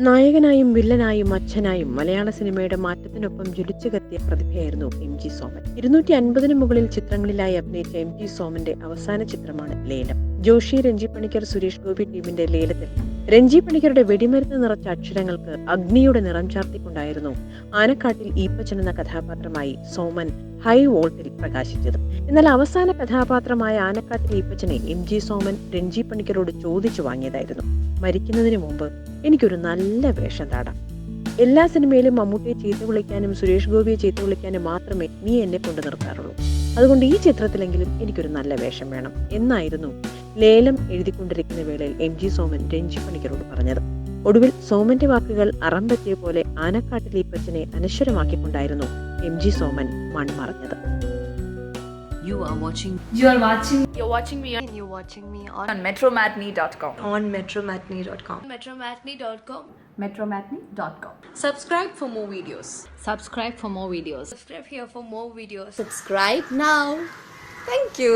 നായകനായും വില്ലനായും അച്ഛനായും മലയാള സിനിമയുടെ മാറ്റത്തിനൊപ്പം ജ്വലിച്ചു കത്തിയ പ്രതിഭയായിരുന്നു എം.ജി. സോമൻ. 250 മുകളിൽ ചിത്രങ്ങളിലായി അഭിനയിച്ച എം.ജി. സോമന്റെ അവസാന ചിത്രമാണ് ലേലം. ജോഷി, രഞ്ജി പണിക്കർ, സുരേഷ് ഗോപി ടീമിന്റെ ലേലത്തിൽ രഞ്ജി പണിക്കരുടെ വെടിമരുന്ന് നിറച്ച അക്ഷരങ്ങൾക്ക് അഗ്നിയുടെ നിറം ചാർത്തിക്കൊണ്ടായിരുന്നു ആനക്കാട്ടിൽ ഈപ്പച്ചൻ എന്ന കഥാപാത്രമായി സോമൻ ഹൈ വോൾട്ടിൽ പ്രകാശിച്ചത്. എന്നാൽ അവസാന കഥാപാത്രമായ ആനക്കാട്ടിൽ ഈപ്പച്ചനെ എം.ജി. സോമൻ രഞ്ജി പണിക്കരോട് ചോദിച്ചു വാങ്ങിയതായിരുന്നു. മരിക്കുന്നതിന് മുമ്പ് എനിക്കൊരു നല്ല വേഷം താടാം. എല്ലാ സിനിമയിലും മമ്മൂട്ടിയെ ചീത്ത വിളിക്കാനും സുരേഷ് ഗോപിയെ ചീത്ത വിളിക്കാനും മാത്രമേ നീ എന്നെ കൊണ്ട് നിർത്താറുള്ളൂ. അതുകൊണ്ട് ഈ ചിത്രത്തിലെങ്കിലും എനിക്കൊരു നല്ല വേഷം വേണം എന്നായിരുന്നു ലേലം എഴുതിക്കൊണ്ടിരിക്കുന്ന വേളയിൽ എം.ജി. സോമൻ രഞ്ജി പണിക്കരോട് പറഞ്ഞത്. ഒടുവിൽ സോമന്റെ വാക്കുകൾ അറം പറ്റിയ പോലെ ആനക്കാട്ടിലെ ഈപ്പച്ചനെ അനശ്വരമാക്കിക്കൊണ്ടായിരുന്നു MG. Soman മൺമറഞ്ഞത്. You're watching me on metromatney.com. on metromatney.com. metromatney.com. Subscribe for more videos. Subscribe for more videos. Subscribe here for more videos. Subscribe now. Thank you.